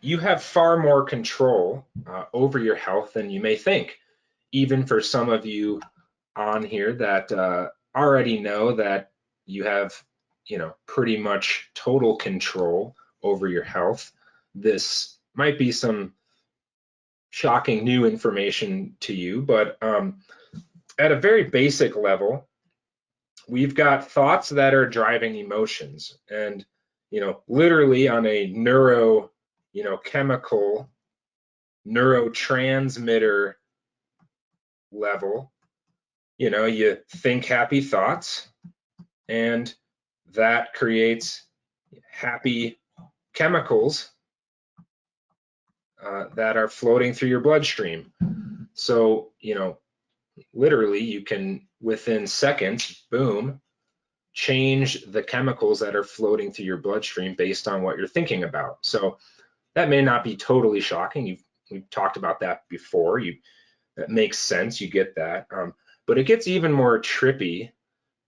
you have far more control over your health than you may think. Even for some of you on here that already know that you have, pretty much total control over your health, this might be some shocking new information to you, but at a very basic level, we've got thoughts that are driving emotions. And, literally on a chemical neurotransmitter level, you think happy thoughts, and that creates happy chemicals that are floating through your bloodstream. So, literally you can, within seconds, boom, change the chemicals that are floating through your bloodstream based on what you're thinking about. So that may not be totally shocking. We've talked about that before. That makes sense. You get that. But it gets even more trippy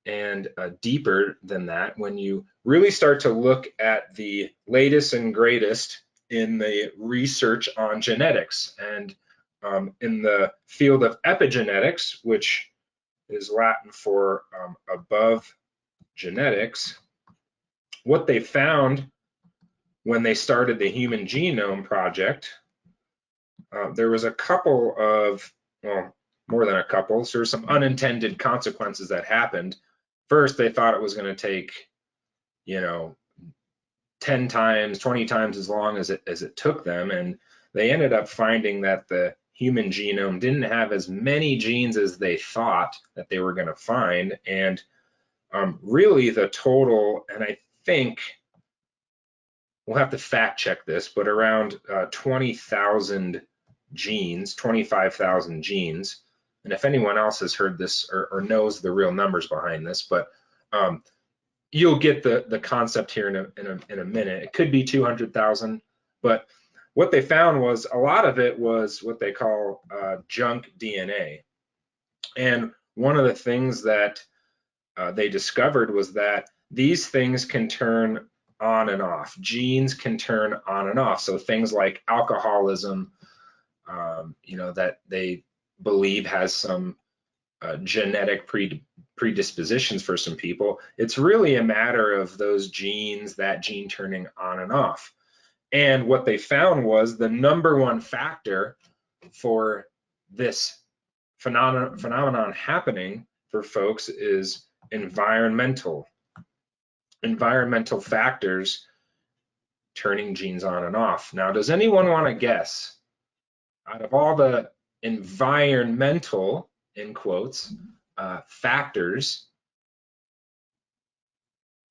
and deeper than that when you really start to look at the latest and greatest in the research on genetics. And in the field of epigenetics, which is Latin for above genetics, what they found when they started the Human Genome Project, there was a couple of, well, more than a couple, so there's some unintended consequences that happened. First, they thought it was going to take, 10 times, 20 times as long as it took them, and they ended up finding that the human genome didn't have as many genes as they thought that they were going to find. And really the total, and I think we'll have to fact check this, but around 20,000 genes, 25,000 genes. And if anyone else has heard this or knows the real numbers behind this, but you'll get the concept here in a minute. It could be 200,000, but what they found was a lot of it was what they call junk DNA. And one of the things that they discovered was that these things can turn on and off. Genes can turn on and off. So things like alcoholism, that they believe has some genetic predispositions for some people. It's really a matter of those genes, that gene turning on and off. And what they found was the number one factor for this phenomenon happening for folks is environmental factors turning genes on and off. Now, does anyone want to guess, out of all the environmental, in quotes, factors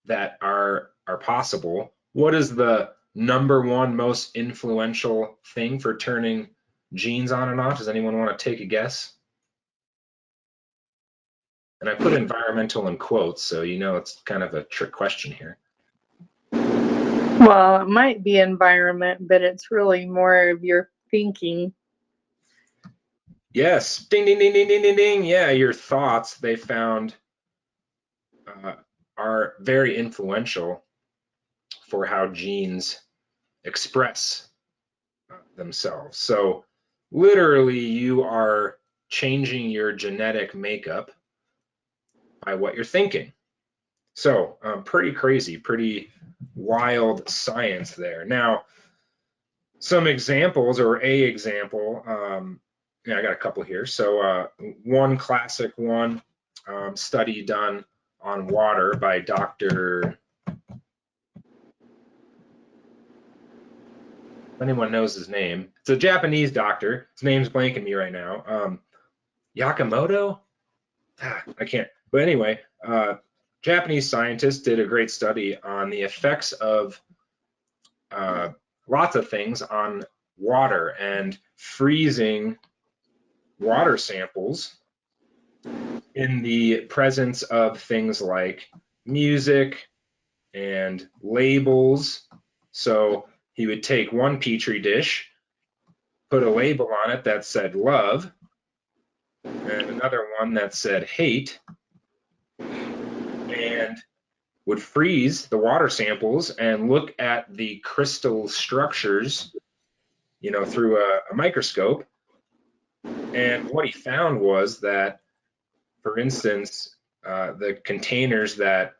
that are possible, what is the number one most influential thing for turning genes on and off? Does anyone want to take a guess? And I put environmental in quotes, so it's kind of a trick question here. Well, it might be environment, but it's really more of your thinking. Yes, ding, ding, ding, ding, ding, ding, ding. Yeah, your thoughts, they found, are very influential for how genes express themselves. So literally you are changing your genetic makeup by what you're thinking. So pretty crazy, pretty wild science there. Now, some examples, or a example, I got a couple here. So one classic one, study done on water by Dr. If anyone knows his name. It's a Japanese doctor. His name's blanking me right now. Yakamoto? I can't. But anyway, Japanese scientists did a great study on the effects of lots of things on water, and freezing water samples in the presence of things like music and labels. So he would take one petri dish, put a label on it that said love, and another one that said hate, and would freeze the water samples and look at the crystal structures through a microscope. And what he found was that, for instance, the containers that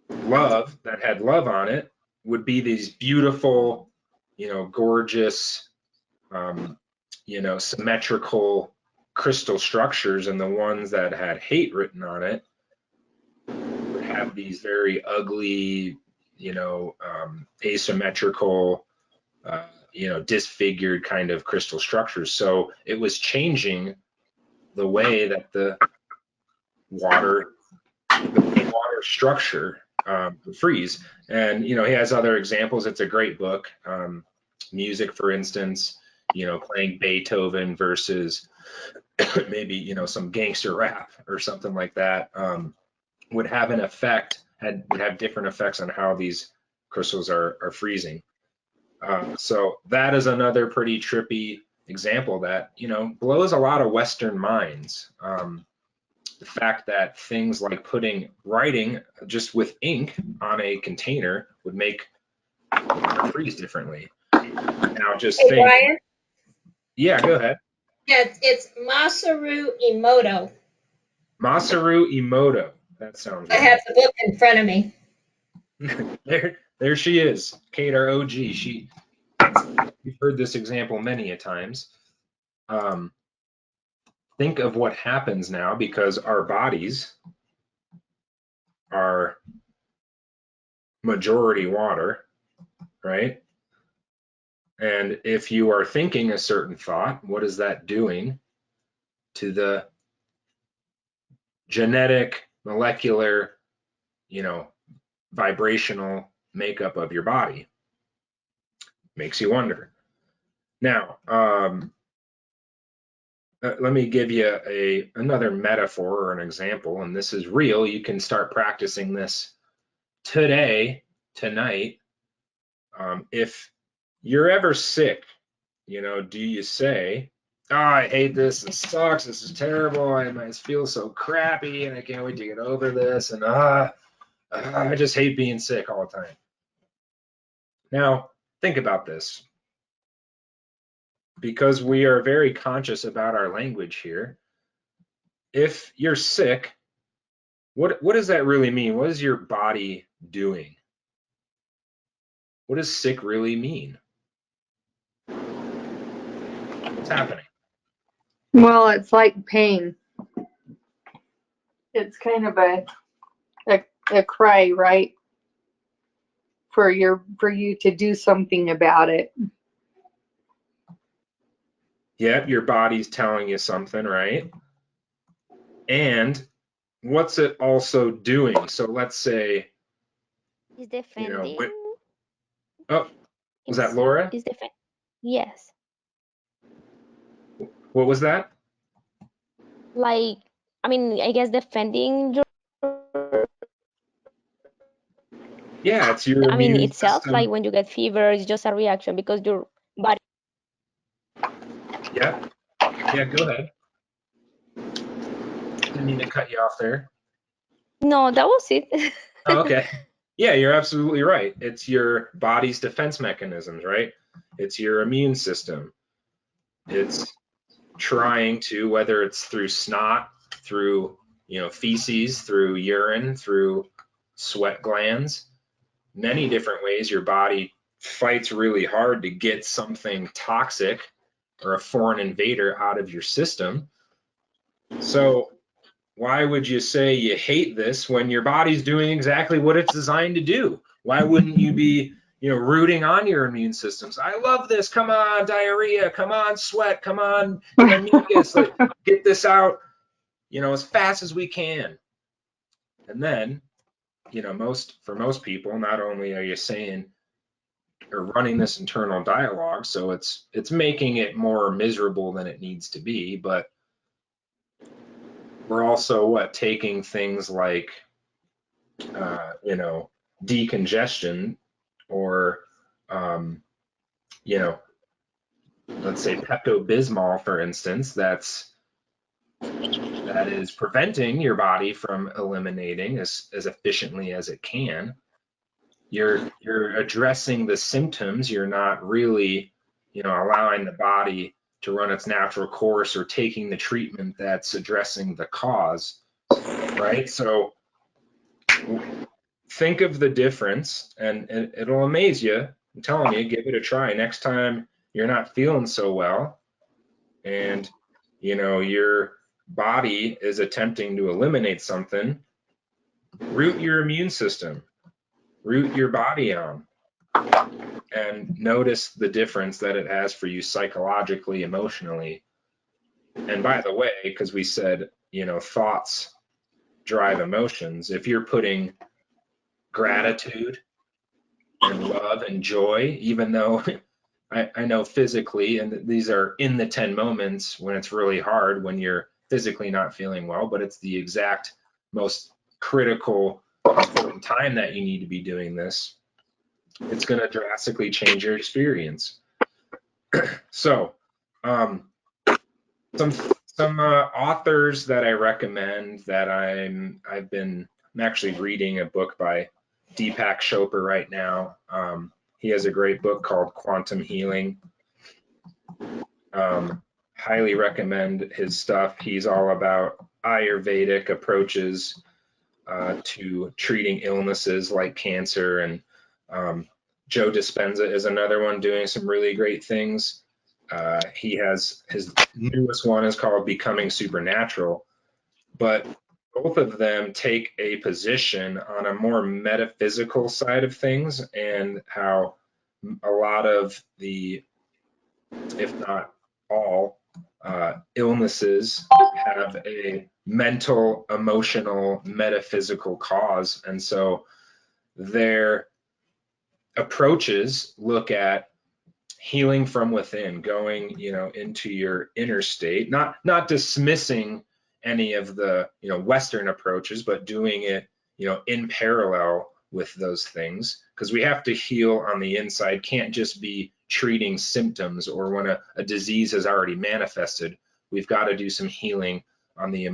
had love on it would be these beautiful, gorgeous, symmetrical crystal structures, and the ones that had hate written on it would have these very ugly, asymmetrical, disfigured kind of crystal structures. So it was changing the way that the water structure would freeze. And he has other examples. It's a great book. Music, for instance, playing Beethoven versus maybe some gangster rap or something like that, would have an effect, would have different effects on how these crystals are freezing. So that is another pretty trippy example that blows a lot of Western minds. The fact that things like putting writing just with ink on a container would make water freeze differently. Now just Hey, think. Brian? Yeah, go ahead. Yeah, it's Masaru Emoto. Masaru Emoto. That sounds I right. have the book in front of me. there she is, Kate, our OG. We've heard this example many a times. Think of what happens now, because our bodies are majority water, right? And if you are thinking a certain thought, what is that doing to the genetic, molecular, vibrational makeup of your body? Makes you wonder. Now, let me give you another metaphor or an example, and this is real. You can start practicing this today, tonight. If you're ever sick, do you say, "Oh, I hate this. This sucks. This is terrible. I feel so crappy, and I can't wait to get over this. And I just hate being sick all the time." Now, think about this. Because we are very conscious about our language here. If you're sick, what does that really mean? What is your body doing? What does sick really mean? What's happening? Well, it's like pain. It's kind of a cry, right? For you to do something about it. Yep, your body's telling you something, right? And what's it also doing? So let's say, Is defending oh, was that Laura? is defend yes. What was that? Like I guess defending your Yeah, it's your immune itself, like system. when you get fever, it's just a reaction because your body. Yeah, yeah, go ahead. Didn't mean to cut you off there. No, that was it. Oh, okay. Yeah, you're absolutely right. It's your body's defense mechanisms, right? It's your immune system. It's trying to, whether it's through snot, through feces, through urine, through sweat glands, many different ways your body fights really hard to get something toxic or a foreign invader out of your system. So why would you say you hate this when your body's doing exactly what it's designed to do? Why wouldn't you be, rooting on your immune systems? I love this. Come on, diarrhea. Come on, sweat. Come on, my mucus. Like, get this out, as fast as we can. And then, for most people, not only are you saying or running this internal dialogue, so it's making it more miserable than it needs to be, but we're also taking things like decongestion, or let's say Pepto-Bismol, for instance, that is preventing your body from eliminating as efficiently as it can. You're addressing the symptoms. You're not really allowing the body to run its natural course, or taking the treatment that's addressing the cause, right? So think of the difference, and it'll amaze you. I'm telling you, give it a try. Next time you're not feeling so well, and your body is attempting to eliminate something, root your immune system, root your body on, and notice the difference that it has for you psychologically, emotionally. And by the way, because we said, thoughts drive emotions, if you're putting gratitude and love and joy, even though I know physically, and these are in the 10 moments when it's really hard, when you're physically not feeling well, but it's the exact most critical, important time that you need to be doing this. It's going to drastically change your experience. So, some authors that I recommend that I'm actually reading a book by Deepak Chopra right now. He has a great book called Quantum Healing. Highly recommend his stuff. He's all about Ayurvedic approaches to treating illnesses like cancer, and Joe Dispenza is another one doing some really great things. He has his newest one is called Becoming Supernatural, but both of them take a position on a more metaphysical side of things, and how a lot of the, if not all, illnesses have a mental, emotional, metaphysical cause. And so their approaches look at healing from within, going, into your inner state, not dismissing any of the, Western approaches, but doing it, in parallel with those things, because we have to heal on the inside. Can't just be treating symptoms, or when a disease has already manifested. We've got to do some healing on the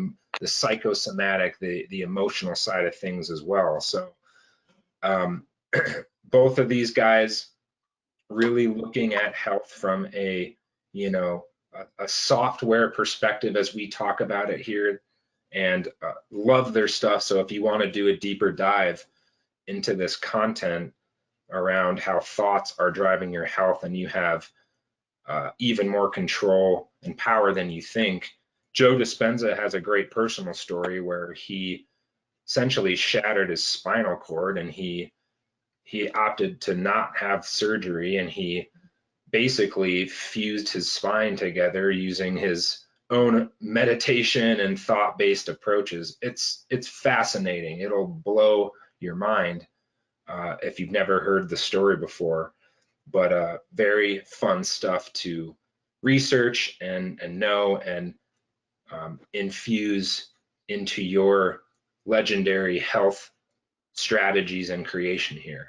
psychosomatic, the emotional side of things as well. So both of these guys really looking at health from a software perspective, as we talk about it here, and love their stuff. So if you want to do a deeper dive into this content around how thoughts are driving your health, and you have even more control and power than you think, Joe Dispenza has a great personal story where he essentially shattered his spinal cord, and he opted to not have surgery, and he basically fused his spine together using his own meditation and thought-based approaches. It's fascinating. It'll blow your mind if you've never heard the story before, but very fun stuff to research and know, and infuse into your legendary health strategies and creation here.